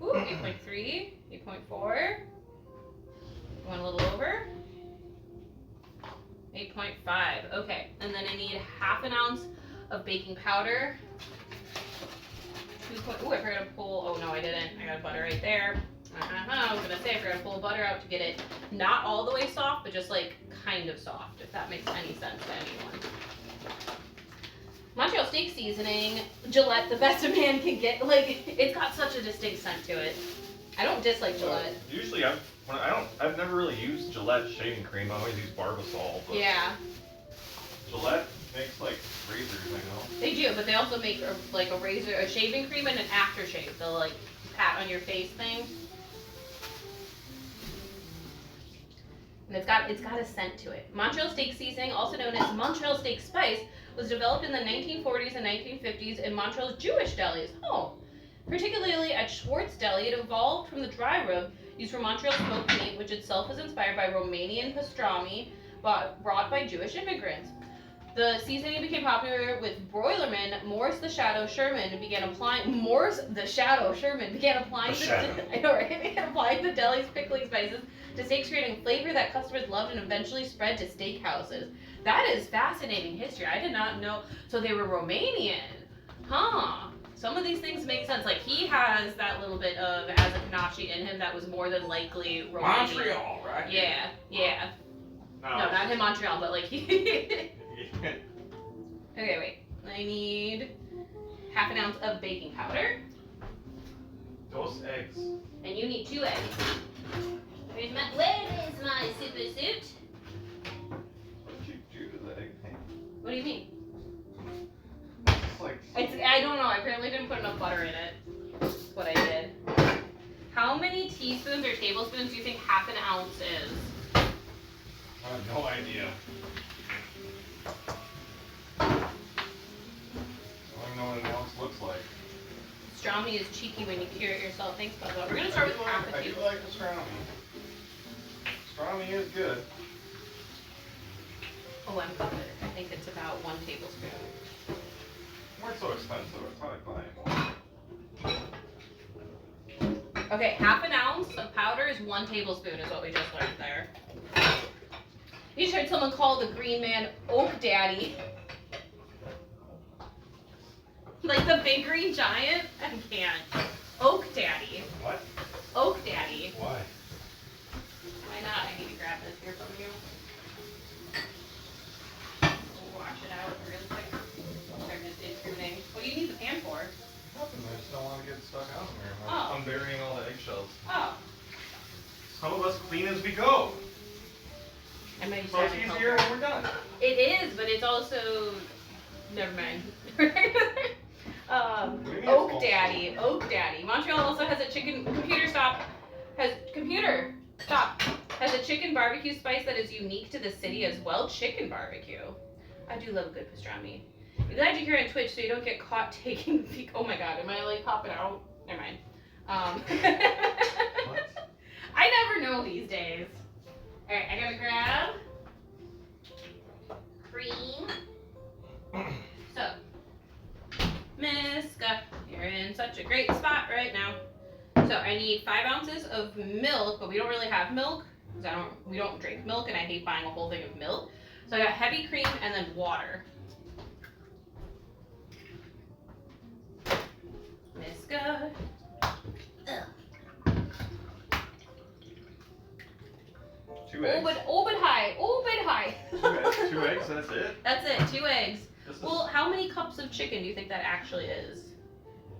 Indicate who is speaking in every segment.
Speaker 1: Ooh, 8.3, 8.4. Going a little over. 8.5. Okay, and then I need half an ounce of baking powder. Ooh, I forgot to pull. Oh no, I didn't. I got butter right there. I was gonna say I forgot to pull butter out to get it not all the way soft, but just like kind of soft, if that makes any sense to anyone. Montreal steak seasoning, Gillette, the best a man can get. Like, it's got such a distinct scent to it. I don't dislike Gillette.
Speaker 2: Usually, I've never really used Gillette shaving cream. I always use Barbasol. But
Speaker 1: Yeah.
Speaker 2: Gillette makes like razors, I know.
Speaker 1: They do, but they also make a razor, a shaving cream, and an aftershave. They'll like pat on your face thing. And it's got a scent to it. Montreal steak seasoning, also known as Montreal steak spice, was developed in the 1940s and 1950s in Montreal's Jewish delis. Oh, particularly at Schwartz Deli, it evolved from the dry rub used for Montreal smoked meat, which itself was inspired by Romanian pastrami brought by Jewish immigrants. The seasoning became popular with broilerman Morris the Shadow Sherman began applying the deli's pickling spices to steaks, creating flavor that customers loved and eventually spread to steakhouses. That is fascinating history. I did not know. So they were Romanian. Huh. Some of these things make sense. Like, he has that little bit of Azakanashi in him that was more than likely Romanian.
Speaker 2: Montreal, right?
Speaker 1: Yeah, yeah. No, not in Montreal, but like he... Okay, wait. I need half an ounce of baking powder.
Speaker 2: Those eggs.
Speaker 1: And you need 2 eggs. Where is my super suit?
Speaker 2: What did you do to the egg?
Speaker 1: What do you mean?
Speaker 2: It's like...
Speaker 1: I don't know. I apparently didn't put enough butter in it. That's what I did. How many teaspoons or tablespoons do you think half an ounce is?
Speaker 2: I have no idea. I don't even know what an ounce looks like.
Speaker 1: Pastrami is cheeky when you cure it yourself. Thanks, Bubba. We're going to start with half a
Speaker 2: I do
Speaker 1: teaspoon.
Speaker 2: like pastrami. Pastrami is good.
Speaker 1: Oh, I'm covered. I think it's about 1 tablespoon.
Speaker 2: We're so expensive. It's not like buying more.
Speaker 1: Okay, half an ounce of powder is 1 tablespoon is what we just learned there. You just heard someone call the green man Oak Daddy. Like the big green giant? I can't. Oak Daddy.
Speaker 2: What?
Speaker 1: Oak Daddy.
Speaker 2: Why?
Speaker 1: Why not? I need to grab this here from you. We'll wash it out really quick. Turn this intruding. What do you need the pan for?
Speaker 2: Nothing. I just don't want to get stuck out in here.
Speaker 1: Oh.
Speaker 2: I'm burying all the eggshells.
Speaker 1: Oh.
Speaker 2: Some of us clean as we go.
Speaker 1: I might
Speaker 2: So it's easier when we're done.
Speaker 1: It is, but it's also... Never mind. Oak Daddy. Oak Daddy. Montreal also has a chicken... Has a chicken barbecue spice that is unique to the city as well. Chicken barbecue. I do love a good pastrami. I'm glad you're here on Twitch so you don't get caught taking... Oh my god, am I like popping out? Never mind.
Speaker 2: What?
Speaker 1: I never know these days. Alright, I gotta grab cream. So, Miska, you're in such a great spot right now. So I need 5 ounces of milk, but we don't really have milk because we don't drink milk, and I hate buying a whole thing of milk. So I got heavy cream and then water. Miska.
Speaker 2: Two eggs.
Speaker 1: Open high.
Speaker 2: 2 eggs, that's it?
Speaker 1: That's it, 2 eggs. Well, how many cups of chicken do you think that actually is?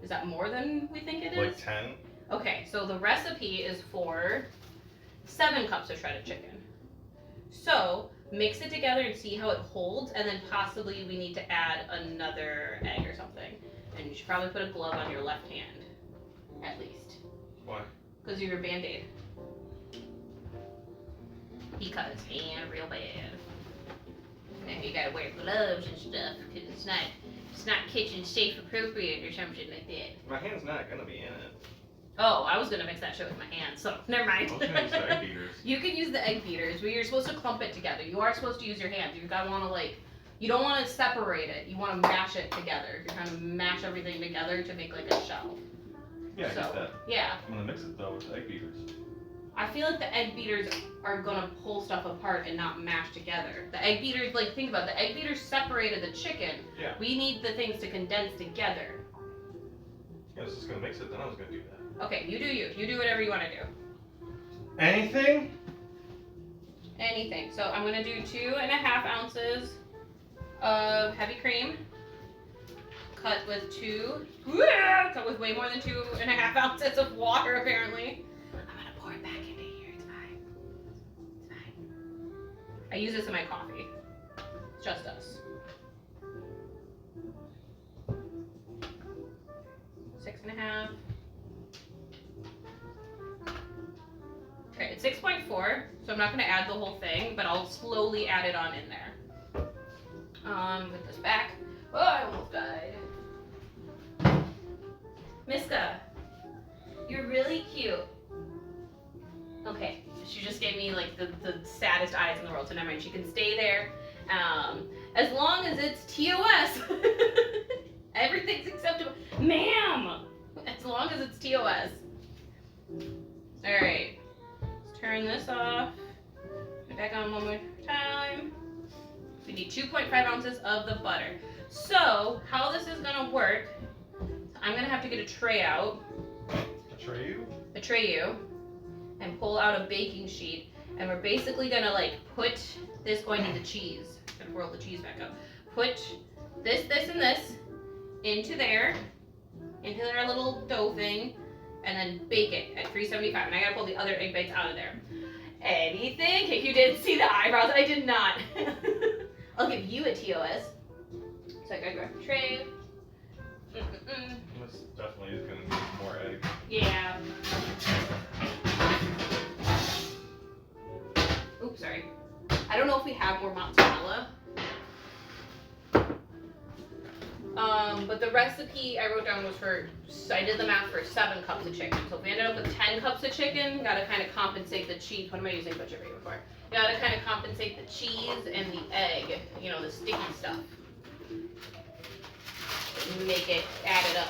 Speaker 1: Is that more than we think it is?
Speaker 2: Like 10?
Speaker 1: Okay, so the recipe is for 7 cups of shredded chicken. So, mix it together and see how it holds, and then possibly we need to add another egg or something. And you should probably put a glove on your left hand, at least.
Speaker 2: Why?
Speaker 1: Because of your Band-Aid. He cut his hand real bad. Now you gotta wear gloves and stuff, because it's not kitchen safe appropriate or something like that.
Speaker 2: My hand's not gonna be in it.
Speaker 1: Oh, I was gonna mix that shit with my hands, so never mind.
Speaker 2: I was gonna use the egg beaters.
Speaker 1: You can use the egg beaters, but you're supposed to clump it together. You are supposed to use your hands. You gotta wanna you don't wanna separate it. You wanna mash it together. You're trying to mash everything together to make like a shell.
Speaker 2: Yeah, I
Speaker 1: So,
Speaker 2: get that.
Speaker 1: yeah.
Speaker 2: I'm gonna mix it though with egg beaters.
Speaker 1: I feel like the egg beaters are gonna pull stuff apart and not mash together. The egg beaters, like, think about it, the egg beaters separated the chicken.
Speaker 2: Yeah.
Speaker 1: We need the things to condense together.
Speaker 2: Yeah, I was just gonna mix it, then I was gonna do that.
Speaker 1: Okay, you do you. You do whatever you want to do.
Speaker 2: Anything?
Speaker 1: Anything. So I'm gonna do 2.5 ounces of heavy cream. Cut with way more than 2.5 ounces of water, apparently. I'm gonna pour it back into here. It's fine. It's fine. I use this in my coffee. It's just us. 6.5. Okay, it's 6.4, so I'm not gonna add the whole thing, but I'll slowly add it on in there. Put this back. Oh, I almost died. Miska, you're really cute. Okay, she just gave me like the saddest eyes in the world, so never mind. She can stay there. As long as it's TOS. Everything's acceptable. Ma'am! As long as it's TOS. Alright. Let's turn this off. Put it back on one more time. We need 2.5 ounces of the butter. So, how this is gonna work, I'm gonna have to get a tray out.
Speaker 2: A
Speaker 1: Trayu, and pull out a baking sheet, and we're basically gonna like put this going into the cheese. Gonna roll the cheese back up. Put this, and this into their little dough thing, and then bake it at 375. And I gotta pull the other egg bites out of there. Anything? If you didn't see the eyebrows, I did not. I'll give you a TOS. So I gotta grab a tray.
Speaker 2: This definitely is gonna need more egg.
Speaker 1: Yeah. Oops, sorry. I don't know if we have more mozzarella. But the recipe I wrote down was I did the math for 7 cups of chicken. So if we ended up with 10 cups of chicken, gotta kind of compensate the cheese. What am I using butcher paper for? Gotta kind of compensate the cheese and the egg, you know, the sticky stuff. Make it, add it up.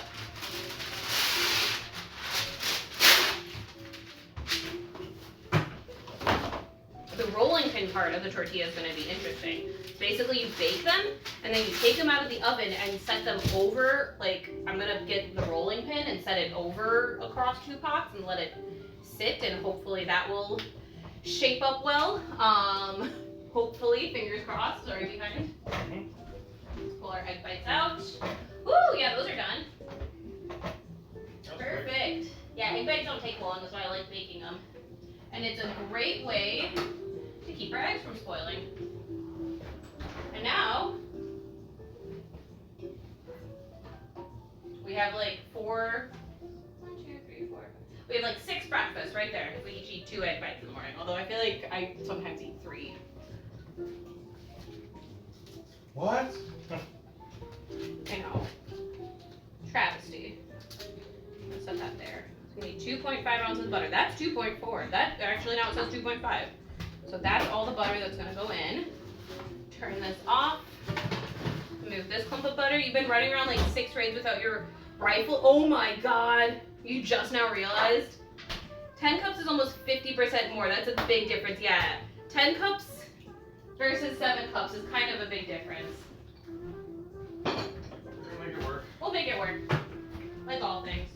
Speaker 1: The rolling pin part of the tortilla is going to be interesting. Basically, you bake them, and then you take them out of the oven and set them over, like, I'm going to get the rolling pin and set it over across 2 pots and let it sit, and hopefully that will shape up well. Hopefully, fingers crossed. Sorry, behind. Let's pull our egg bites out. Woo, yeah, those are done. Perfect. Yeah, egg bites don't take long, that's why I like baking them. And it's a great way to keep our eggs from spoiling. And now, we have like 4, 1, 2, 3, 4. We have like 6 breakfasts right there if we each eat 2 egg bites in the morning. Although I feel like I sometimes eat 3.
Speaker 2: What?
Speaker 1: I know. Travesty. Let's set that there. So we need 2.5 ounces of butter. That's 2.4. That actually now it says 2.5. So that's all the butter that's gonna go in. Turn this off. Move this clump of butter. You've been running around like 6 raids without your rifle. Oh my god. You just now realized? 10 cups is almost 50% more. That's a big difference. Yeah. 10 cups versus 7 cups is kind of a big difference.
Speaker 2: We'll make it work.
Speaker 1: We'll make it work. Like all things.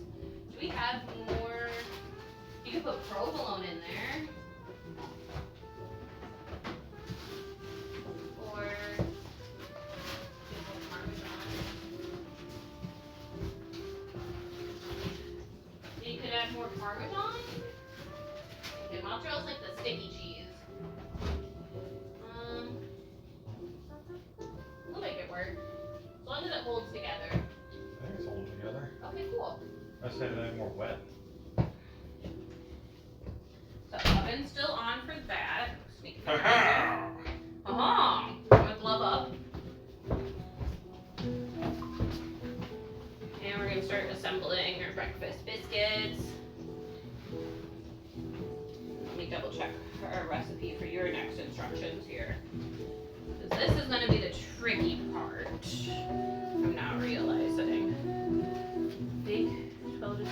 Speaker 1: Do we have more? You could put provolone in there. Or Parmesan. You could add more Parmesan. Okay, mozzarella's like the sticky cheese. We'll make it work. As long as it holds together.
Speaker 2: I think it's holding together.
Speaker 1: Okay, cool.
Speaker 2: I said it more wet.
Speaker 1: So oven's still on for that. Sneak it in.
Speaker 2: Ha
Speaker 1: With glove up. And we're gonna start assembling our breakfast biscuits. Let me double check our recipe for your next instructions here. Because this is gonna be the tricky part. I'm now realizing. Bake 12 to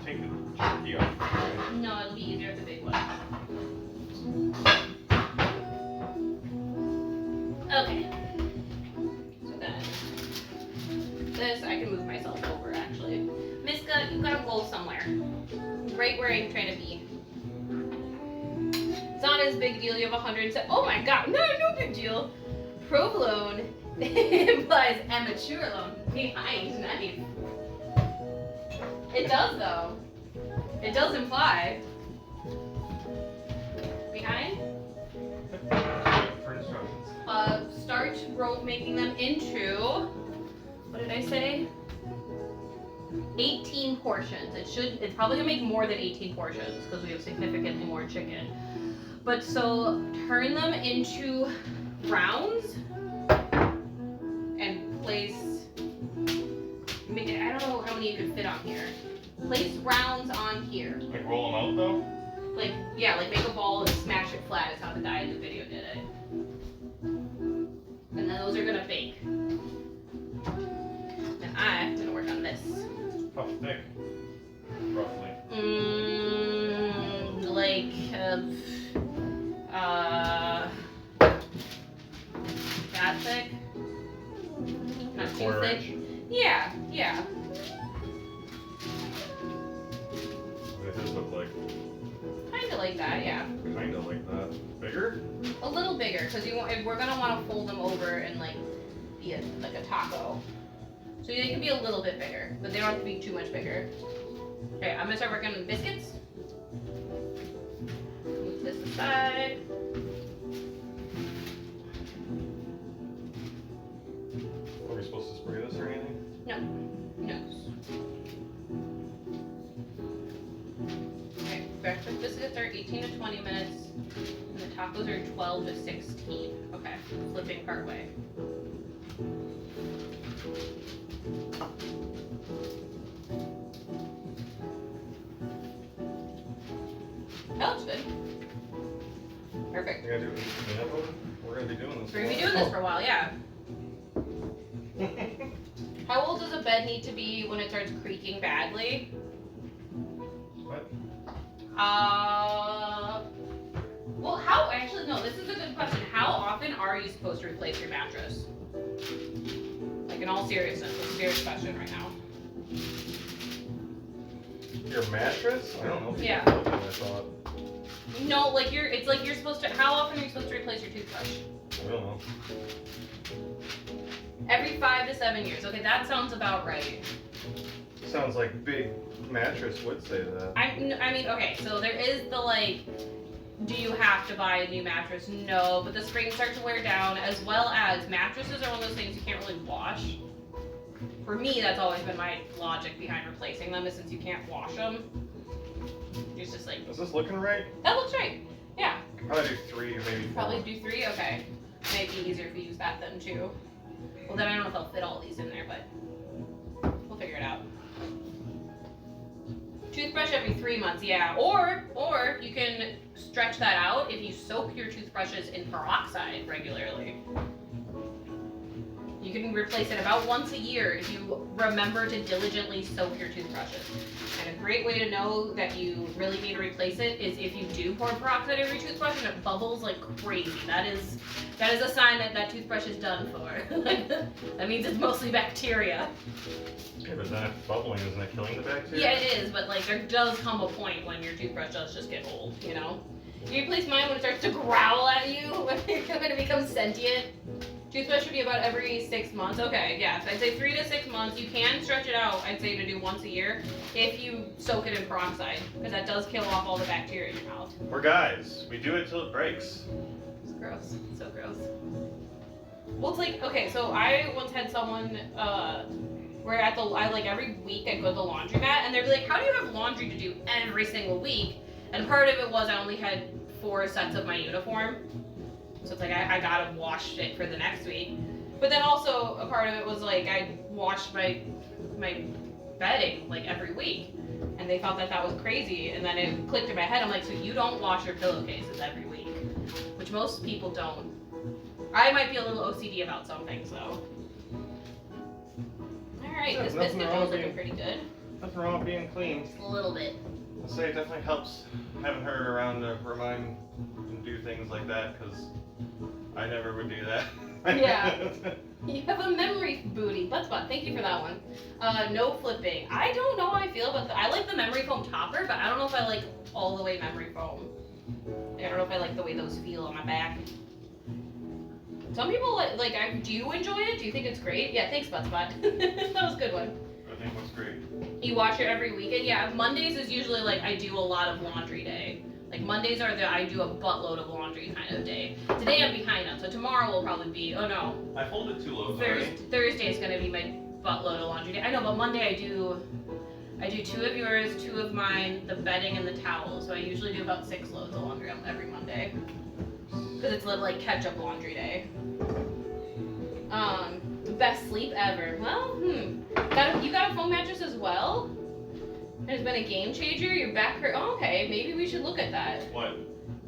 Speaker 2: Take the jerky off. Right?
Speaker 1: No, it'll be easier with the big one. Okay. So then, this, I can move myself over actually. Miska, you gotta go somewhere. Right where I'm trying to be. It's not as big a deal, you have 107. Oh my god, no big deal. Provolone implies amateur loan behind knife. It does though. It does imply. Behind?
Speaker 2: For instructions.
Speaker 1: Start making them into, what did I say? 18 portions. It's probably gonna make more than 18 portions because we have significantly more chicken. But so turn them into rounds and place, I don't know how many you could fit on here. Place rounds on here.
Speaker 2: Like roll them out though?
Speaker 1: Like, yeah, like make a ball and smash it flat is how the guy in the video did it. And then those are gonna bake. And I'm gonna work on this.
Speaker 2: How thick? Roughly.
Speaker 1: Like, that thick. Not too
Speaker 2: Quarter
Speaker 1: thick.
Speaker 2: inch?
Speaker 1: Yeah.
Speaker 2: What does this look like?
Speaker 1: Kinda like that, yeah.
Speaker 2: Kinda like that. Bigger?
Speaker 1: A little bigger, because we're gonna want to fold them over and like be like a taco. So they can be a little bit bigger, but they don't have to be too much bigger. Okay, I'm gonna start working on the biscuits. Move this aside.
Speaker 2: Are we supposed to spray this or anything?
Speaker 1: No. Okay, breakfast biscuits are 18 to 20 minutes, and the tacos are 12 to 16. Okay, flipping part way. That looks good. Perfect.
Speaker 2: We gotta do it. We're gonna be doing this.
Speaker 1: We're gonna be doing this for a while, yeah. How old does a bed need to be when it starts creaking badly?
Speaker 2: What?
Speaker 1: Well, no, this is a good question. How often are you supposed to replace your mattress? Like, in all seriousness, it's a serious question right now.
Speaker 2: Your mattress? I don't know. If
Speaker 1: Yeah.
Speaker 2: I thought.
Speaker 1: No, like you're supposed to, how often are you supposed to replace your toothbrush?
Speaker 2: I don't know.
Speaker 1: Every 5 to 7 years. Okay, that sounds about right.
Speaker 2: Sounds like big mattress would say that.
Speaker 1: I mean, okay, so there is the like, do you have to buy a new mattress? No, but the springs start to wear down, as well as mattresses are one of those things you can't really wash. For me, that's always been my logic behind replacing them, is since you can't wash them. It's just like,
Speaker 2: Is this looking right?
Speaker 1: that looks right. Yeah,
Speaker 2: Probably do 3 or maybe 4.
Speaker 1: probably do 3. Okay, might be easier if we use that then too. Well, then I don't know if I'll fit all these in there, but we'll figure it out. Toothbrush every 3 months, yeah. Or you can stretch that out if you soak your toothbrushes in peroxide regularly. You can replace it about once a year if you remember to diligently soak your toothbrushes. And a great way to know that you really need to replace it is if you do pour peroxide over your toothbrush and it bubbles like crazy. That is a sign that that toothbrush is done for. That means it's mostly bacteria.
Speaker 2: Yeah, but then if bubbling, isn't it killing the bacteria?
Speaker 1: Yeah, it is, but like there does come a point when your toothbrush does just get old, you know? You replace mine when it starts to growl at you, when it becomes sentient. Toothbrush should be about every 6 months. Okay, yeah, so I'd say 3 to 6 months. You can stretch it out, I'd say, to do once a year if you soak it in peroxide, because that does kill off all the bacteria in your mouth.
Speaker 2: We're guys. We do it till it breaks.
Speaker 1: It's gross. So gross. Well, it's like, okay, so I once had someone, where I like every week I'd go to the laundromat, and they'd be like, how do you have laundry to do every single week? And part of it was I only had 4 sets of my uniform. So it's like I gotta wash it for the next week. But then also a part of it was like I washed my bedding like every week. And they thought that was crazy. And then it clicked in my head. I'm like, so you don't wash your pillowcases every week. Which most people don't. I might be a little OCD about some things though. Alright,
Speaker 2: Yeah,
Speaker 1: this
Speaker 2: nothing
Speaker 1: biscuit
Speaker 2: wrong
Speaker 1: dough's
Speaker 2: with
Speaker 1: looking pretty good.
Speaker 2: nothing wrong with being clean.
Speaker 1: Just a little bit.
Speaker 2: I'll say it definitely helps having her around to remind and do things like that, because I never would do that.
Speaker 1: Yeah. You have a memory booty. Buttspot, thank you for that one. No flipping. I don't know how I feel about that. I like the memory foam topper, but I don't know if I like all the way memory foam. I don't know if I like the way those feel on my back. Some people like do you enjoy it? Do you think it's great? Yeah, thanks, Buttspot. That was a good one.
Speaker 2: I think what's great.
Speaker 1: You wash it every weekend? Yeah, Mondays is usually like I do a lot of laundry day. Like Mondays are I do a buttload of laundry kind of day. Today I'm behind on, so tomorrow will probably be, oh no.
Speaker 2: I folded 2 loads already.
Speaker 1: Thursday is gonna be my buttload of laundry day. I know, but Monday I do 2 of yours, 2 of mine, the bedding and the towels. So I usually do about 6 loads of laundry every Monday. Cause it's like catch-up laundry day. Best sleep ever. Well, you got a foam mattress as well? It's been a game changer. Your back hurt. Oh, okay, maybe we should look at that.
Speaker 2: What?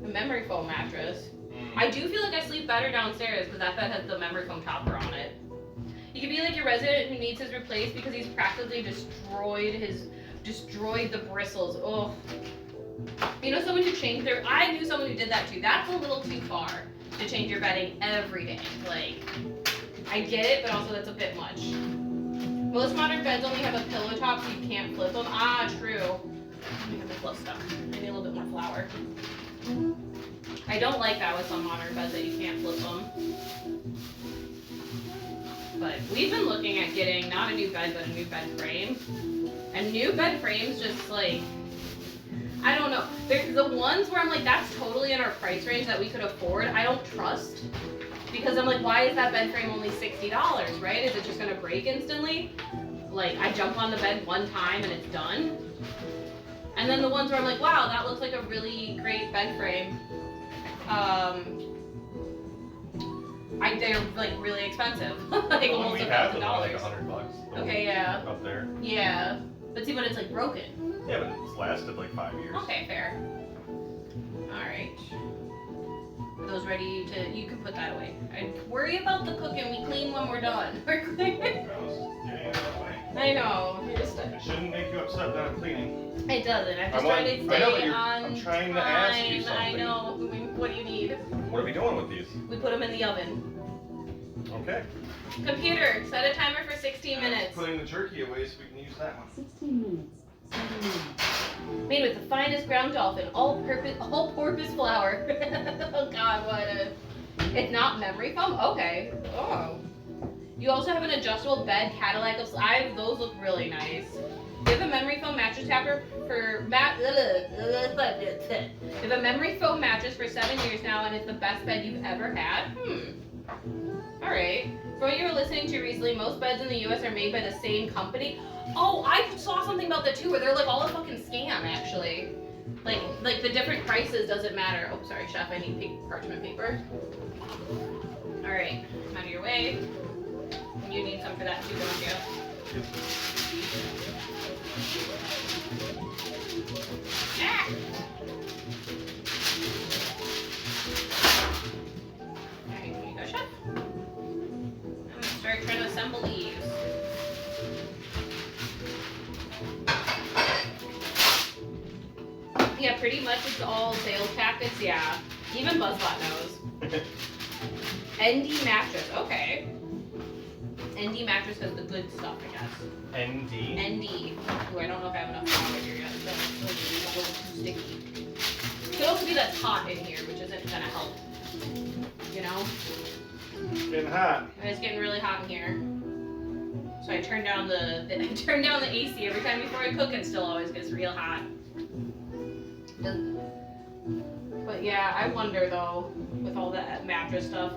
Speaker 1: A memory foam mattress. I do feel like I sleep better downstairs because that bed has the memory foam topper on it. You could be like your resident who needs his replaced because he's practically destroyed the bristles. Oh. You know someone who changed their. I knew someone who did that too. That's a little too far to change your bedding every day. Like, I get it, but also that's a bit much. Most modern beds only have a pillow top, so you can't flip them. Ah, true. I have the glove stuck. I need a little bit more flour. I don't like that with some modern beds that you can't flip them. But we've been looking at getting not a new bed, but a new bed frame. And new bed frames just like, I don't know. They're the ones where I'm like, that's totally in our price range that we could afford. I don't trust. Because I'm like, why is that bed frame only $60, right? Is it just gonna break instantly? Like, I jump on the bed one time and it's done. And then the ones where I'm like, wow, that looks like a really great bed frame. They're like really expensive. Like
Speaker 2: the one
Speaker 1: almost
Speaker 2: we have
Speaker 1: $1,000.
Speaker 2: is like $100.
Speaker 1: Okay, yeah.
Speaker 2: Up there.
Speaker 1: Yeah. But see, but it's like broken.
Speaker 2: Yeah, but it's lasted like 5 years.
Speaker 1: Okay, fair. Alright. Are those ready to, you can put that away. I worry about the cooking, we clean when we're done. We're cleaning.
Speaker 2: I was getting it that way.
Speaker 1: I know.
Speaker 2: It shouldn't make you upset that I'm cleaning.
Speaker 1: It doesn't. I'm just trying to stay on
Speaker 2: I'm trying to
Speaker 1: time.
Speaker 2: ask you something.
Speaker 1: I know. What do you need?
Speaker 2: What are we doing with these?
Speaker 1: We put them in the oven.
Speaker 2: Okay.
Speaker 1: Computer, set a timer for 16 minutes.
Speaker 2: Putting the jerky away so we can use that one.
Speaker 3: 16 minutes. 7 minutes.
Speaker 1: Made with the finest ground dolphin, all-purpose flour. Oh God, what a... It's not memory foam? Okay. Oh. You also have an adjustable bed Cadillac of... those look really nice. You have a memory foam mattress topper for... You have a memory foam mattress for 7 years now, and it's the best bed you've ever had? Alright. From what you were listening to recently, most beds in the US are made by the same company. Oh, I saw something about that too, where they're like all a fucking scam, actually. Like the different prices doesn't matter. Oh, sorry, chef, I need parchment paper. Alright, I'm out of your way. And you need some for that too, don't you? Ah! Alright, here you go, chef. I'm gonna start trying to assemble these. Yeah, pretty much it's all sales tactics, yeah. Even Buzzbot knows. ND mattress, okay. ND mattress has the good stuff, I guess.
Speaker 2: ND?
Speaker 1: ND. Ooh, I don't know if I have enough flour here yet. That's like a little too sticky. It could also be that's hot in here, which isn't gonna help. You know?
Speaker 2: Getting hot.
Speaker 1: And it's getting really hot in here. So I turn down the AC every time before I cook, and still always gets real hot. But yeah, I wonder though, with all that mattress stuff,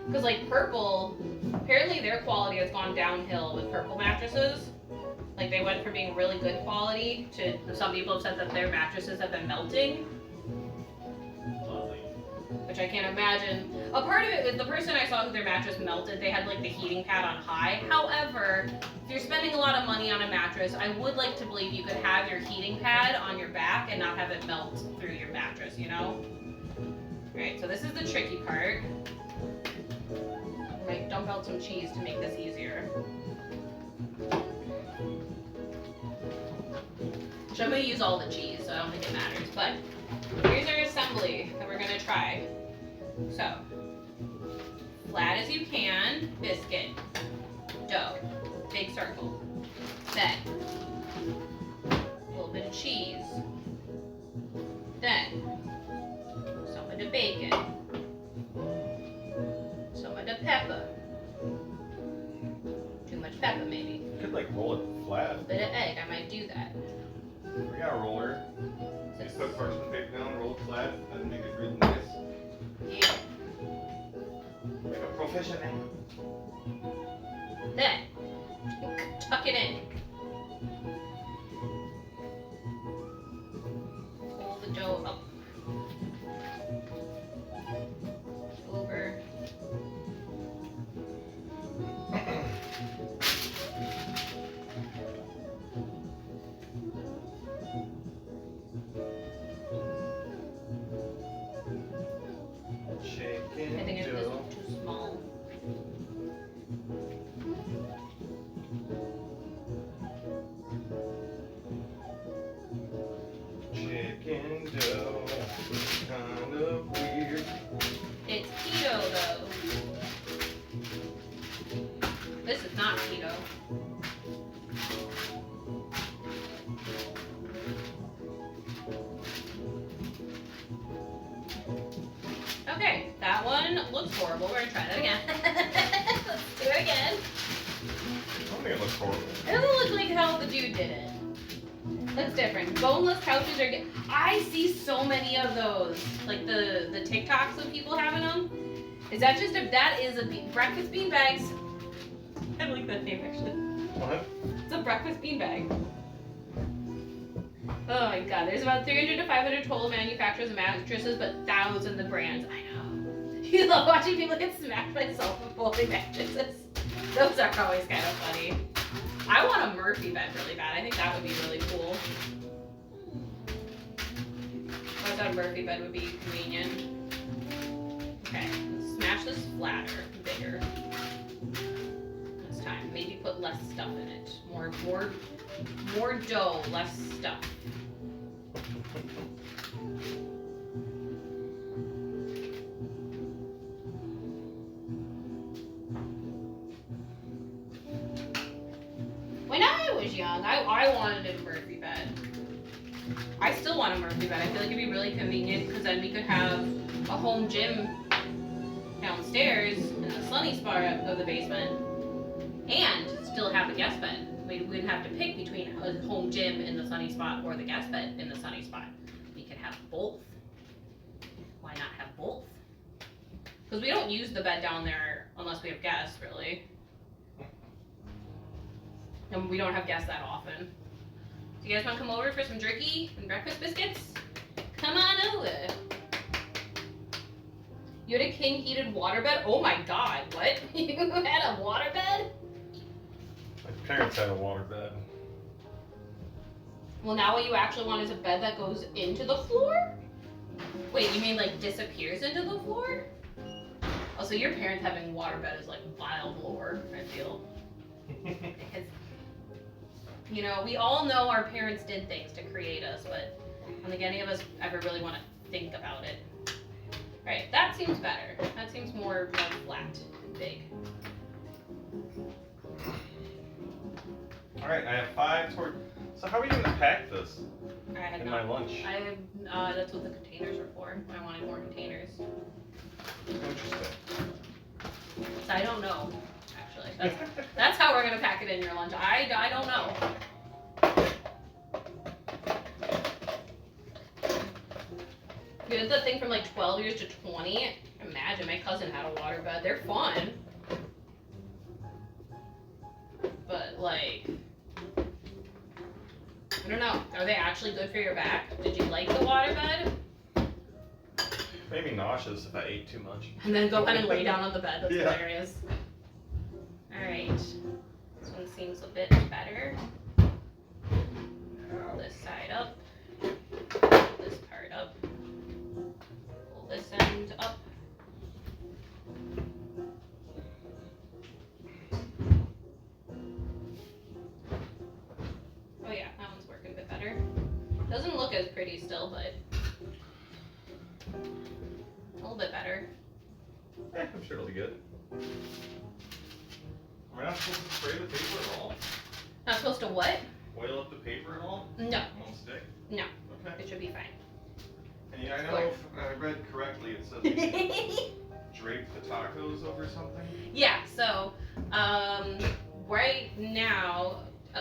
Speaker 1: because like Purple, apparently their quality has gone downhill with Purple mattresses. Like they went from being really good quality to some people have said that their mattresses have been melting. Which I can't imagine. A part of it is the person I saw who their mattress melted, they had like the heating pad on high. However, if you're spending a lot of money on a mattress, I would like to believe you could have your heating pad on your back and not have it melt through your mattress, you know? Alright, so this is the tricky part. I might dump out some cheese to make this easier. Which I'm gonna use all the cheese, so I don't think it matters. But here's our assembly that we're gonna try. So, flat as you can, biscuit, dough, big circle. Then, a little bit of cheese. Then, some of the bacon. Some of the pepper. Too much pepper, maybe.
Speaker 2: You could like roll it flat.
Speaker 1: A little bit of egg, I might do that.
Speaker 2: We got a roller. Just put parchment paper down, roll it flat, and make it real nice.
Speaker 1: Yeah.
Speaker 2: Like a professional.
Speaker 1: Then, tuck it in. Pull the dough up. Over.
Speaker 2: Chicken
Speaker 1: I think it was
Speaker 2: dough.
Speaker 1: too small.
Speaker 2: Chicken dough. Kind of weird.
Speaker 1: It's keto though. This is not keto. Okay, that one looks horrible. We're gonna try that again. Let's do it again.
Speaker 2: I don't think it looks horrible.
Speaker 1: It doesn't look like how the dude did it. That's different. Boneless couches are good. I see so many of those, like the TikToks of people having them. Is that just that is a breakfast bean bags? I like that name actually.
Speaker 2: What?
Speaker 1: It's a breakfast bean bag. Oh my god, there's about 300 to 500 total manufacturers of mattresses, but thousands of brands. I know. You love watching people get smacked by self-fulfilling mattresses. Those are always kind of funny. I want a Murphy bed really bad. I think that would be really cool. I thought a Murphy bed would be convenient. Okay, smash this flatter, bigger. This time, maybe put less stuff in it. More dough, less stuff. When I was young, I wanted a Murphy bed. I still want a Murphy bed. I feel like it'd be really convenient because then we could have a home gym downstairs in the sunny spot of the basement and still have a guest bed. We wouldn't have to pick between a home gym in the sunny spot or the guest bed in the sunny spot. We could have both. Why not have both? Because we don't use the bed down there unless we have guests, really. And we don't have guests that often. So you guys want to come over for some jerky and breakfast biscuits? Come on over. You had a king heated waterbed? Oh my god, what? You had a waterbed?
Speaker 2: My parents had a water bed.
Speaker 1: Well, now what you actually want is a bed that goes into the floor? Wait, you mean like disappears into the floor? Oh, so your parents having a waterbed is like wild lore, I feel. Because, you know, we all know our parents did things to create us, but I don't think any of us ever really want to think about it. Alright, that seems better. That seems more flat and big.
Speaker 2: Alright, I have 5 toward. So how are we going to pack this
Speaker 1: I had
Speaker 2: in
Speaker 1: not.
Speaker 2: my lunch?
Speaker 1: That's what the containers are for. I wanted more containers.
Speaker 2: Interesting.
Speaker 1: So I don't know, actually. That's how we're gonna pack it in your lunch. I don't know. You did the thing from like 12 years to 20. Imagine my cousin had a waterbed. They're fun. But like, I don't know. Are they actually good for your back? Did you like the waterbed?
Speaker 2: Made me nauseous if I ate too much.
Speaker 1: And then go ahead and lay down on the bed. That's
Speaker 2: Yeah.
Speaker 1: hilarious. Alright. This one seems a bit better. Pull this side up. Pull this part up. Pull this end up. Oh yeah, that one's working a bit better. Doesn't look as pretty still, but a little bit better.
Speaker 2: I'm sure it'll be good. Am I not supposed to spray the paper at all?
Speaker 1: Not supposed to what?
Speaker 2: Oil up the paper at all?
Speaker 1: No,
Speaker 2: It won't stick?
Speaker 1: no,
Speaker 2: Okay.
Speaker 1: it should be fine.
Speaker 2: And yeah, I know if I read correctly, it says you can drape the tacos over something.
Speaker 1: Yeah, so right now,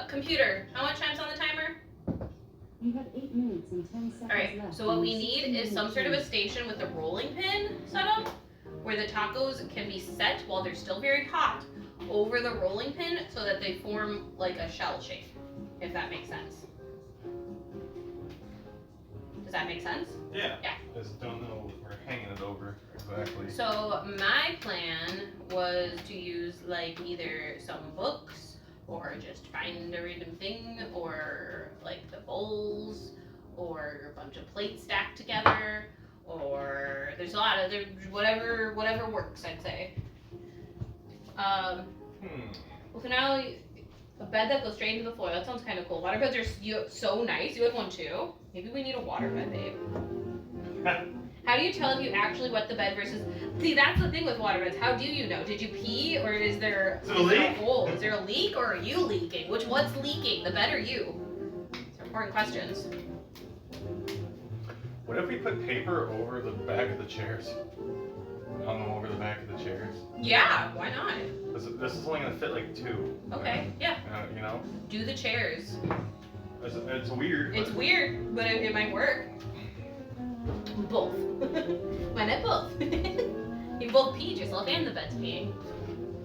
Speaker 1: computer, how much time's on the timer?
Speaker 3: You have 8 minutes and 10 seconds
Speaker 1: Alright,
Speaker 3: left.
Speaker 1: so what we
Speaker 3: in the
Speaker 1: need
Speaker 3: 60
Speaker 1: is some sort of a station with a rolling pin set up where the tacos can be set while they're still very hot over the rolling pin so that they form like a shell shape, if that makes sense. Does that make sense?
Speaker 2: Yeah.
Speaker 1: Yeah.
Speaker 2: I just don't know what we're hanging it over exactly.
Speaker 1: So my plan was to use like either some books or just find a random thing or like the bowls or a bunch of plates stacked together or there's a lot of whatever works, I'd say. Well, for now, a bed that goes straight into the floor, that sounds kind of cool. Water beds are so nice. You have one too? Maybe we need a water bed, babe. How do you tell if you actually wet the bed versus... See, that's the thing with water beds. How do you know? Did you pee or is there
Speaker 2: Is it a leak?
Speaker 1: hole? Is there a leak or are you leaking? What's leaking? The bed or you? These are important questions.
Speaker 2: What if we put paper over the back of the chairs? Hung them over the back of the chairs?
Speaker 1: Yeah, why not?
Speaker 2: This is only gonna fit like 2.
Speaker 1: Okay, yeah.
Speaker 2: You know?
Speaker 1: Do the chairs.
Speaker 2: It's weird.
Speaker 1: It's weird, but it might work. Both. Why not both? You both peed yourself and the bed's peeing.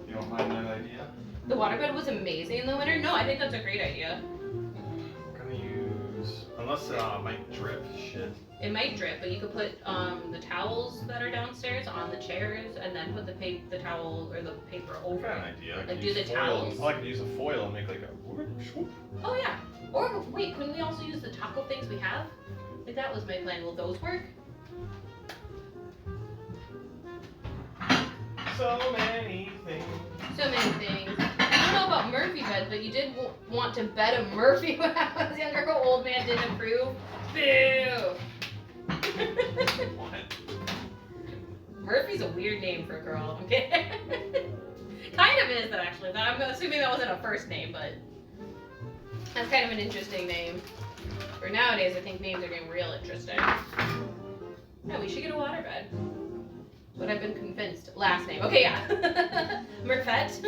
Speaker 2: You don't mind that idea?
Speaker 1: The waterbed was amazing in the winter. No, I think that's a great idea.
Speaker 2: I'm gonna use... Unless it might drip shit.
Speaker 1: It might drip, but you could put the towels that are downstairs on the chairs and then put the towel or the paper over
Speaker 2: Got an
Speaker 1: it.
Speaker 2: idea. I
Speaker 1: Like
Speaker 2: could
Speaker 1: do
Speaker 2: use
Speaker 1: the
Speaker 2: foil.
Speaker 1: towels.
Speaker 2: Well, I could use a foil and make like a whoop, swoop.
Speaker 1: Oh yeah. Or wait, couldn't we also use the taco things we have? Like that was my plan. Will those work?
Speaker 2: So many things.
Speaker 1: So many things. I don't know about Murphy beds, but you did want to bed a Murphy when I was younger. How old man didn't approve. Boo!
Speaker 2: What?
Speaker 1: Murphy's a weird name for a girl. I'm kidding. Kind of is, actually. I'm assuming that wasn't a first name, but that's kind of an interesting name. For nowadays, I think names are getting real interesting. No, we should get a waterbed. But I've been convinced. Last name. Okay, yeah. Murfette.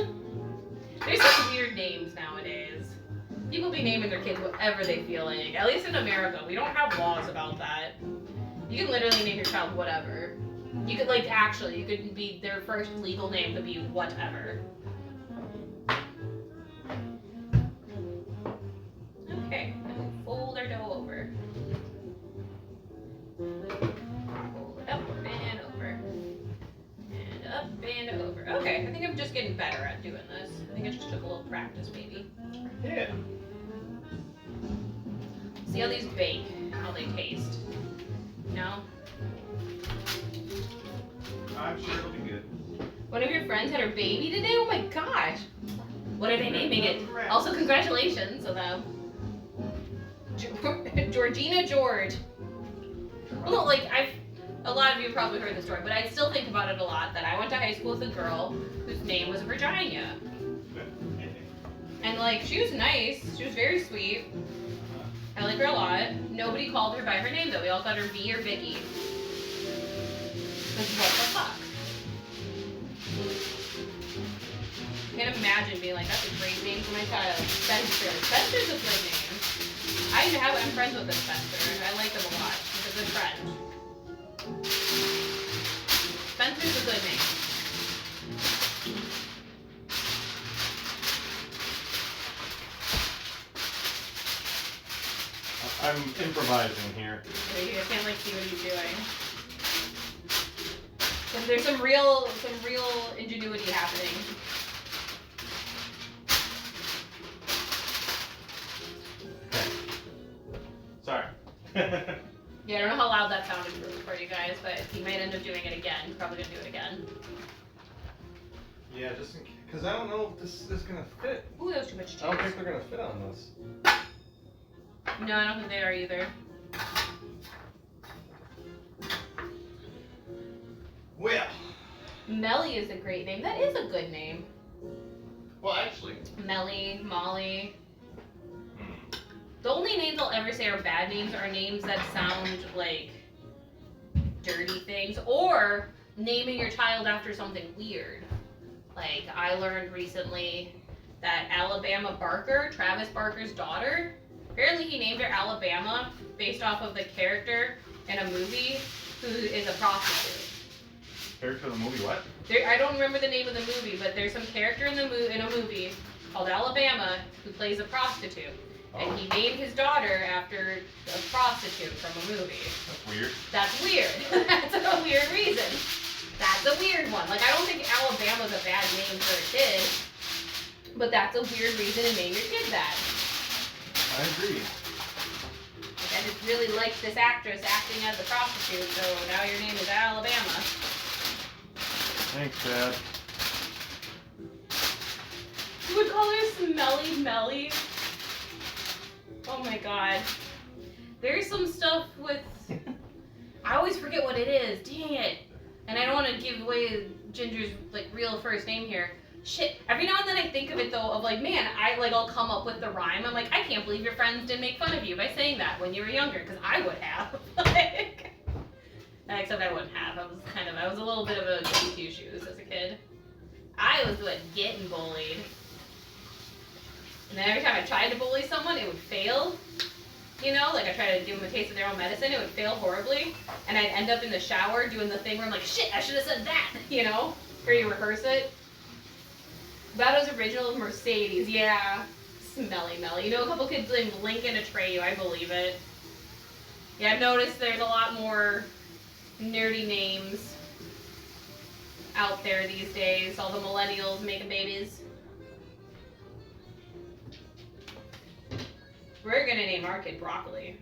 Speaker 1: There's some weird names nowadays. People be naming their kids whatever they feel like. At least in America, we don't have laws about that. You can literally name your child whatever. You could you could be their first legal name could be whatever. Okay, and we fold our dough over. Fold it up and over. And up and over. Okay, I think I'm just getting better at doing this. I think it just took a little practice, maybe.
Speaker 2: Yeah.
Speaker 1: See how these bake, how they taste. No?
Speaker 2: I'm sure it'll be good.
Speaker 1: One of your friends had her baby today? Oh my gosh! What are they naming it? Also, congratulations to them. Georgina George. Well, no, a lot of you probably heard the story, but I still think about it a lot that I went to high school with a girl whose name was Virginia. And she was nice, she was very sweet. I like her a lot. Nobody called her by her name though, we all called her V or Vicky. This is what the fuck. I can't imagine being like, that's a great name for my child. Spencer. Spencer's a good name. I'm friends with this Spencer. I like him a lot. He's a good friend. Spencer's a good name.
Speaker 2: I'm improvising here.
Speaker 1: You can't see what he's doing. There's some real ingenuity happening.
Speaker 2: Okay. Sorry.
Speaker 1: Yeah, I don't know how loud that sounded for you guys, but he might end up doing it again. Probably gonna do it again.
Speaker 2: Yeah, just in case. Because I don't know if this is going to fit.
Speaker 1: Ooh, that was too much cheese.
Speaker 2: I don't think they're going to fit on this.
Speaker 1: No, I don't think they are either.
Speaker 2: Well,
Speaker 1: Melly is a great name. That is a good name.
Speaker 2: well, actually,
Speaker 1: Melly, Molly.
Speaker 2: hmm.
Speaker 1: The only names I'll ever say are bad names are names that sound like dirty things, or naming your child after something weird. Like, I learned recently that Alabama Barker, Travis Barker's daughter, apparently he named her Alabama based off of the character in a movie who is a prostitute.
Speaker 2: Character of the movie, what?
Speaker 1: I don't remember the name of the movie, but there's some character in a movie called Alabama who plays a prostitute. And he named his daughter after a prostitute from a movie.
Speaker 2: That's weird.
Speaker 1: That's weird. That's a weird reason. That's a weird one. Like, I don't think Alabama's a bad name for a kid, but that's a weird reason to name your kid that.
Speaker 2: I agree.
Speaker 1: Like, I just really liked this actress acting as a prostitute, so now your name is Alabama.
Speaker 2: Thanks, Dad.
Speaker 1: You would call her Smelly Melly? Oh my god. There's some stuff with... I always forget what it is. Dang it. And I don't want to give away Ginger's like real first name here. Shit. Every now and then I think of it though, of like, man, I'll come up with the rhyme. I'm like, I can't believe your friends didn't make fun of you by saying that when you were younger, because I would have. Like, except I wouldn't have. I was a little bit of a goody two shoes as a kid. I was getting bullied. And then every time I tried to bully someone, it would fail. You know, like I tried to give them a taste of their own medicine, it would fail horribly. And I'd end up in the shower doing the thing where I'm like, shit, I should have said that, you know? Where you rehearse it. That was original of Mercedes, yeah. Smelly Melly. You know, a couple kids named Lincoln Atreyu, I believe it. Yeah, I've noticed there's a lot more nerdy names out there these days. All the millennials making babies. We're gonna name our kid Broccoli.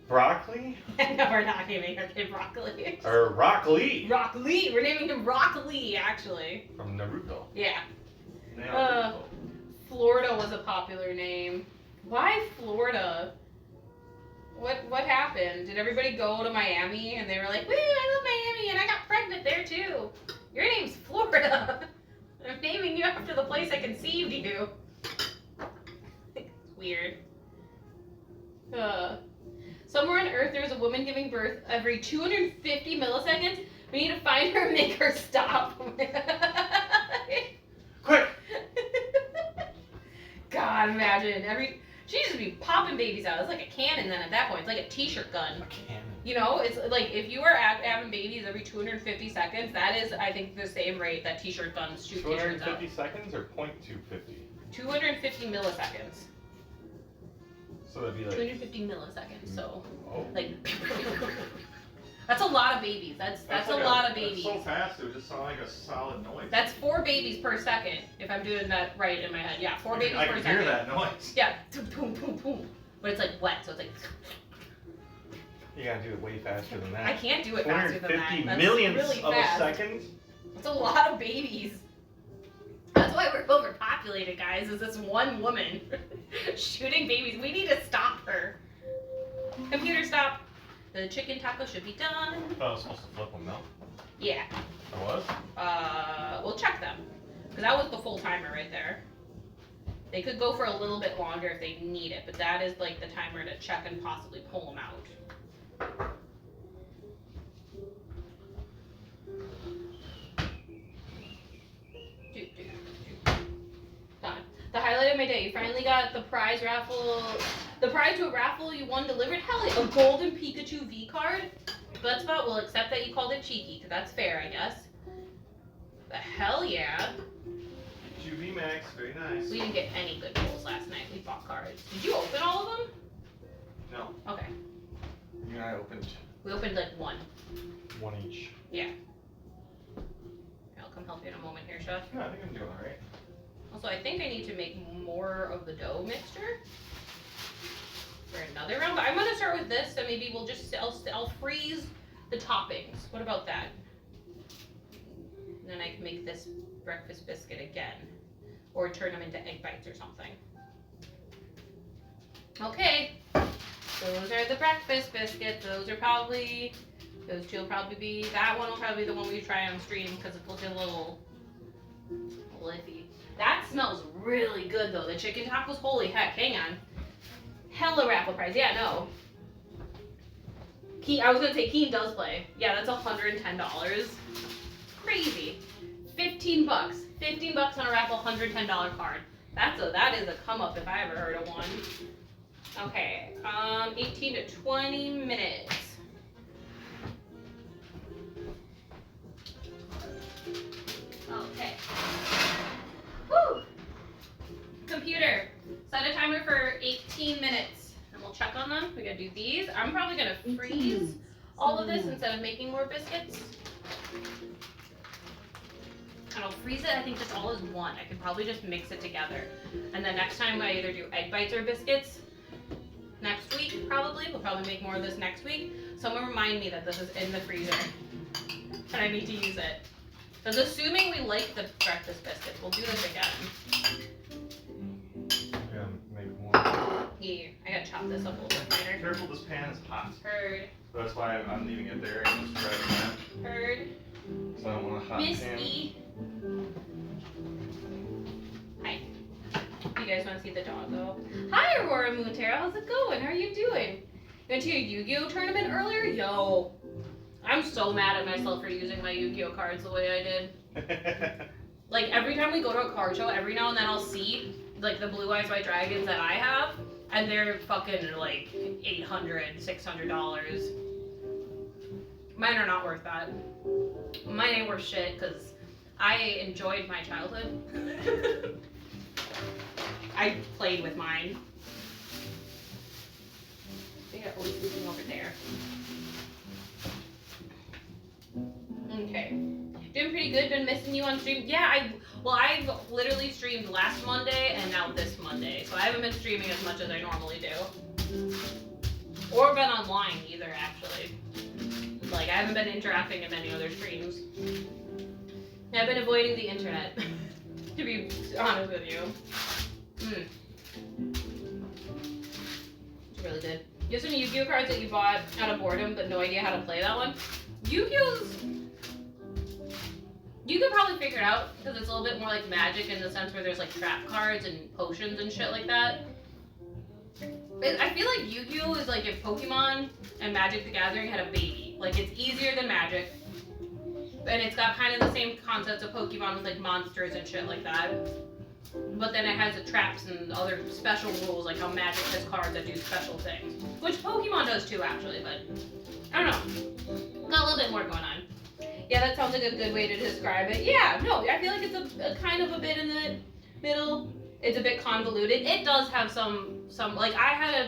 Speaker 2: Broccoli?
Speaker 1: No, we're not naming our kid Broccoli.
Speaker 2: Or Rock Lee.
Speaker 1: Rock Lee. We're naming him Rock Lee, actually.
Speaker 2: From Naruto.
Speaker 1: Yeah.
Speaker 2: Naruto.
Speaker 1: Florida was a popular name. Why Florida? What happened? Did everybody go to Miami and they were like, woo, I love Miami and I got pregnant there too. Your name's Florida. I'm naming you after the place I conceived you. Weird. Somewhere on Earth there was a woman giving birth every 250 milliseconds. We need to find her and make her stop.
Speaker 2: Quick!
Speaker 1: God, imagine she just be popping babies out. It's like a cannon then at that point. It's like a t-shirt gun.
Speaker 2: A cannon.
Speaker 1: You know, it's like if you are having babies every 250 seconds, that is, I think, the same rate that t-shirt guns shoot t-shirts out.
Speaker 2: 250 seconds or 0.250?
Speaker 1: 250 milliseconds.
Speaker 2: So that'd be like...
Speaker 1: 250 milliseconds, so
Speaker 2: Oh.
Speaker 1: like that's a lot of babies. That's a
Speaker 2: like
Speaker 1: lot of babies.
Speaker 2: That's so fast, it would just sound like a solid noise.
Speaker 1: That's 4 babies per second, if I'm doing that right in my head. Yeah, 4 babies
Speaker 2: I
Speaker 1: per
Speaker 2: can
Speaker 1: second.
Speaker 2: hear that noise.
Speaker 1: Yeah, boom, boom, boom. But it's like wet, so it's like.
Speaker 2: You gotta do it way faster than that.
Speaker 1: I can't do it faster than that.
Speaker 2: 450
Speaker 1: That's
Speaker 2: millionths
Speaker 1: really
Speaker 2: of
Speaker 1: fast.
Speaker 2: a second?
Speaker 1: That's a lot of babies. That's why we're overpopulated, guys, is this one woman shooting babies. We need to stop her. Computer, stop. The chicken taco should be done.
Speaker 2: I thought I was supposed to flip them, no?
Speaker 1: Yeah.
Speaker 2: I was?
Speaker 1: We'll check them. Because that was the full timer right there. They could go for a little bit longer if they need it, but that is like the timer to check and possibly pull them out. Done. The highlight of my day. You finally got the prize raffle. The prize to a raffle you won delivered. Hell yeah. A golden Pikachu V card. That's about, we'll accept that you called it cheeky, because that's fair, I guess. But hell yeah.
Speaker 2: Pikachu VMAX, very nice.
Speaker 1: We didn't get any good pulls last night. We bought cards. Did you open all of them?
Speaker 2: No.
Speaker 1: Okay.
Speaker 2: You and I opened
Speaker 1: We opened like one.
Speaker 2: one each.
Speaker 1: Yeah. I'll come help you in a moment here, Chef.
Speaker 2: No, I think I'm doing alright.
Speaker 1: Also, I think I need to make more of the dough mixture for another round. But I'm gonna start with this, so maybe we'll just I'll freeze the toppings. What about that? And then I can make this breakfast biscuit again, or turn them into egg bites or something. Okay. Those are the breakfast biscuits. Those two will probably be, that one will probably be the one we try on stream because it's looking a little iffy. That smells really good though. The chicken tacos, holy heck, hang on. Hella raffle prize, yeah, no. I was gonna say Keen does play. Yeah, that's $110. Crazy. $15. $15 on a raffle, $110 card. That is a come up if I ever heard of one. Okay, 18 to 20 minutes. Okay. Woo! Computer, set a timer for 18 minutes. And we'll check on them. We gotta do these. I'm probably gonna freeze all of this instead of making more biscuits. And I'll freeze it, I think just all as one. I could probably just mix it together. And then next time I either do egg bites or biscuits, next week probably. We'll probably make more of this next week. Someone remind me that this is in the freezer. And I need to use it. Because assuming we like the breakfast biscuits, we'll do this again.
Speaker 2: Yeah, make more.
Speaker 1: Yeah, I gotta chop this up a little bit later.
Speaker 2: Careful, this pan is hot.
Speaker 1: Heard.
Speaker 2: That's why I'm leaving it there and just spreading that.
Speaker 1: Heard.
Speaker 2: So I don't want a hot
Speaker 1: Miss
Speaker 2: pan.
Speaker 1: E. Hi. You guys want to see the doggo? Hi, Aurora Moonterra. How's it going? How are you doing? You went to your Yu-Gi-Oh tournament earlier? Yo. I'm so mad at myself for using my Yu-Gi-Oh cards the way I did. Like, every time we go to a card show, every now and then I'll see, like, the Blue Eyes White Dragons that I have, and they're fucking, like, $800, $600. Mine are not worth that. Mine ain't worth shit, because I enjoyed my childhood. I played with mine. They got always sleeping over there. Okay. Doing pretty good. Been missing you on stream. Yeah, I've literally streamed last Monday and now this Monday. So I haven't been streaming as much as I normally do. Or been online either, actually. Like, I haven't been interacting in many other streams. I've been avoiding the internet, to be honest with you. It's really good. You have some Yu-Gi-Oh cards that you bought out of boredom but no idea how to play that one? Yu-Gi-Oh's... You could probably figure it out because it's a little bit more like Magic in the sense where there's like trap cards and potions and shit like that. I feel like Yu-Gi-Oh is like if Pokemon and Magic the Gathering had a baby. Like, it's easier than Magic. And it's got kind of the same concepts of Pokemon with like monsters and shit like that. But then it has the traps and other special rules, like how Magic has cards that do special things. Which Pokemon does too, actually, but I don't know. Got a little bit more going on. Yeah, that sounds like a good way to describe it. Yeah, no, I feel like it's a kind of a bit in the middle. It's a bit convoluted. It does have some like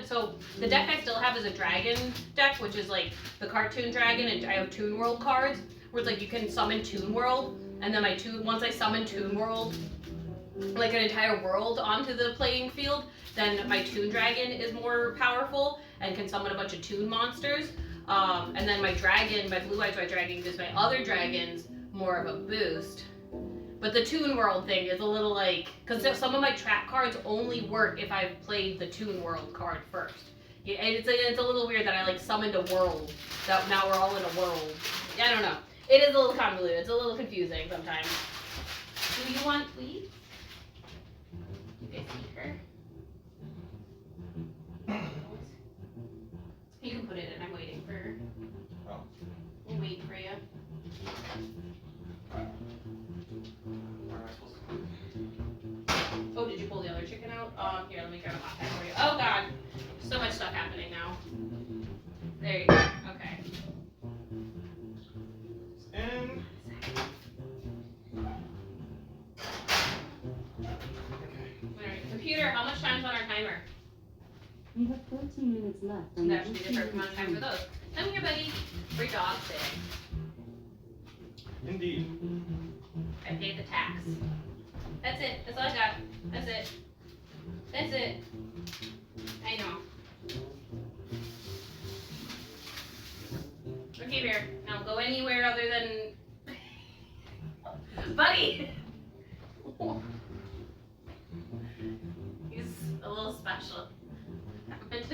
Speaker 1: so the deck I still have is a dragon deck, which is like the cartoon dragon, and I have Toon World cards, where it's like you can summon Toon World, and then once I summon Toon World, like an entire world onto the playing field, then my Toon Dragon is more powerful and can summon a bunch of Toon monsters. And then my Blue Eyes White Dragon gives my other dragons more of a boost. But the Toon World thing is a little like, because some of my trap cards only work if I've played the Toon World card first. Yeah, and it's a little weird that I like summoned a world, that now we're all in a world. Yeah, I don't know. It is a little convoluted. It's a little confusing sometimes. Do you want please? You guys see her? You can put it in. I'm waiting for her.
Speaker 2: Oh.
Speaker 1: We'll wait for you.
Speaker 2: Where am I supposed to?
Speaker 1: Oh, did you pull the other chicken out? Here, let me grab a hot pack for you. Oh God, so much stuff happening now. There you go. Okay.
Speaker 2: In.
Speaker 1: Alright, computer, how much time's on our timer?
Speaker 3: You have 14 minutes left.
Speaker 1: And that should be the perfect amount of time for those. Come here, buddy. Free dog sitting.
Speaker 2: Indeed.
Speaker 1: I paid the tax. That's it. That's all I got. That's it. That's it. I know. Okay, here. Now go anywhere other than... Buddy! He's a little special.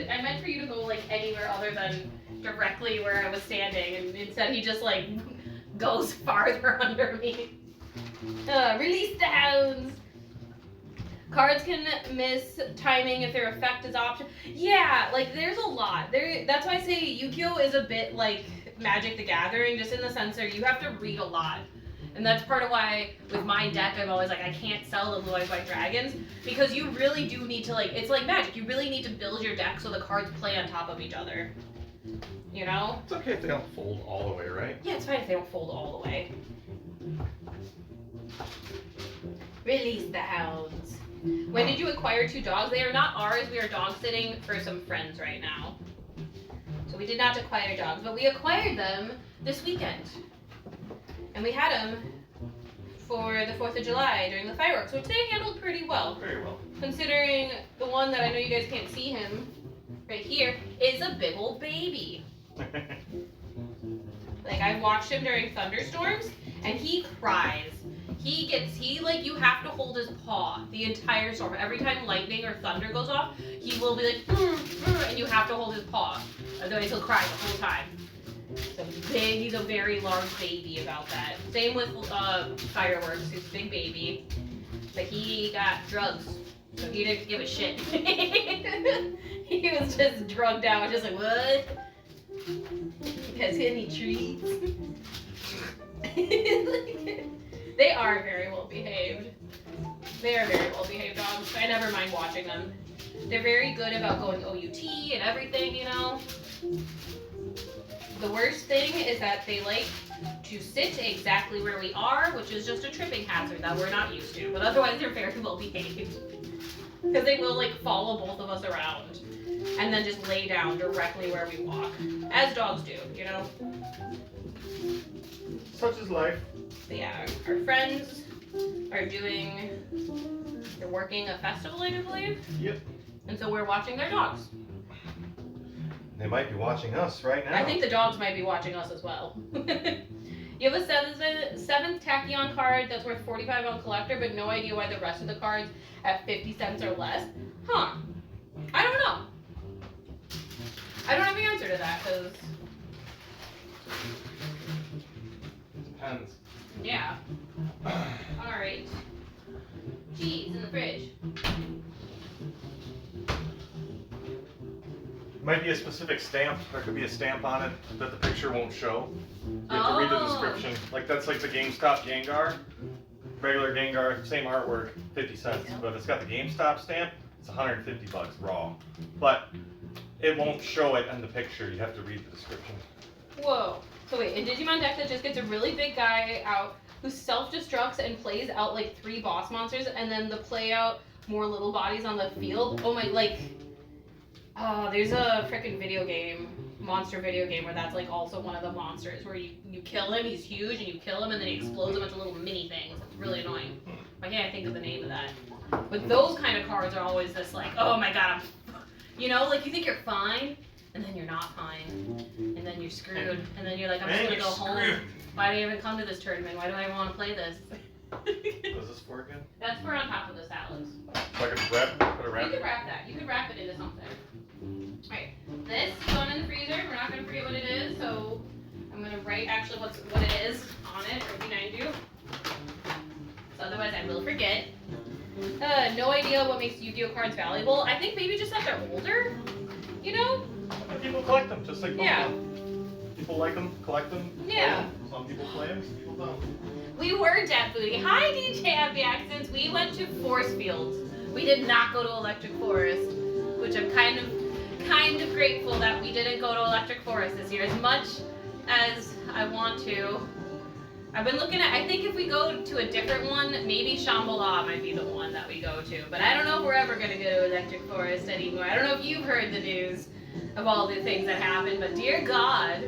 Speaker 1: I meant for you to go like anywhere other than directly where I was standing, and instead he just like goes farther under me. Release the hounds. Cards can miss timing if their effect is option. Yeah, like there's a lot. That's why I say Yu-Gi-Oh is a bit like Magic the Gathering, just in the sense that you have to read a lot. And that's part of why with my deck I'm always like I can't sell the Blue Eyes White Dragons, because you really do need to like, it's like Magic, you really need to build your deck so the cards play on top of each other. You know?
Speaker 2: It's okay if they don't fold all the way, right?
Speaker 1: Yeah, it's fine if they don't fold all the way. Release the hounds. When did you acquire 2 dogs? They are not ours. We are dog sitting for some friends right now. So we did not acquire dogs, but we acquired them this weekend. And we had them for the 4th of July during the fireworks, which they handled pretty well.
Speaker 2: Very well.
Speaker 1: Considering the one that I know you guys can't see him right here is a big old baby. Like, I watched him during thunderstorms, and he cries. He like, you have to hold his paw the entire storm. Every time lightning or thunder goes off, he will be like, and you have to hold his paw. Otherwise he'll cry the whole time. So he's a very large baby about that. Same with fireworks, he's a big baby. But he got drugs, so he didn't give a shit. He was just drugged out, just like, what? Because any treats? They are very well behaved. They are very well behaved dogs. I never mind watching them. They're very good about going OUT and everything, you know. The worst thing is that they like to sit exactly where we are, which is just a tripping hazard that we're not used to. But otherwise, they're very well behaved. Because they will like follow both of us around and then just lay down directly where we walk, as dogs do, you know.
Speaker 2: Such is life.
Speaker 1: But yeah, our friends are they're working a festival, I do believe.
Speaker 2: Yep.
Speaker 1: And so we're watching their dogs.
Speaker 2: They might be watching us right now.
Speaker 1: I think the dogs might be watching us as well. You have a seventh Tachyon card that's worth 45 on collector, but no idea why the rest of the cards at 50 cents or less. Huh. I don't know. I don't have the answer to that, because...
Speaker 2: Depends.
Speaker 1: Yeah. Alright. Cheese in the fridge.
Speaker 2: Might be a specific stamp. There could be a stamp on it that the picture won't show. You have to read the description. Like, that's like the GameStop Gengar. Regular Gengar, same artwork, 50 cents.
Speaker 1: Yeah.
Speaker 2: But if it's got the GameStop stamp, it's 150 bucks raw. But it won't show it in the picture. You have to read the description.
Speaker 1: Whoa. So wait, a Digimon deck that just gets a really big guy out who self-destructs and plays out like 3 boss monsters, and then the play out more little bodies on the field. Oh my, like, there's a freaking video game, monster video game, where that's like also one of the monsters, where you kill him, he's huge, and you kill him, and then he explodes a bunch of little mini things. It's really annoying. I can't think of the name of that. But those kind of cards are always this like, oh my god, you know, like you think you're fine, and then you're not fine, and then you're screwed, and then you're like, I'm just gonna go home. Why do I even come to this tournament? Why do I want to play this?
Speaker 2: What is this for again?
Speaker 1: That's for on top of the salads.
Speaker 2: So I could wrap, put a wrap?
Speaker 1: You could wrap that. You could wrap it into something. Alright, this is going in the freezer. We're not going to forget what it is, so I'm going to write actually what it is on it right behind you. So otherwise I will forget. No idea what makes Yu-Gi-Oh cards valuable. I think maybe just that they're older, you know?
Speaker 2: And people collect them, just like Pokemon.
Speaker 1: Yeah.
Speaker 2: People like them, collect them.
Speaker 1: Yeah.
Speaker 2: Play them. Some people play them, some people don't.
Speaker 1: We were Death Booty. Hi DJ Happy Accidents. We went to Force Fields. We did not go to Electric Forest, which I'm kind of grateful that we didn't go to Electric Forest this year. As much as I want to, I've been looking at, I think if we go to a different one, maybe Shambhala might be the one that we go to. But I don't know if we're ever going to go to Electric Forest anymore. I don't know if you've heard the news of all the things that happened, but dear God.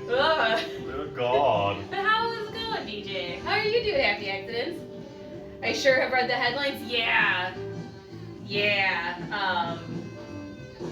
Speaker 1: Ugh.
Speaker 2: Dear God.
Speaker 1: But how is it going, DJ? How are you doing, Happy Accidents? I sure have read the headlines. Yeah.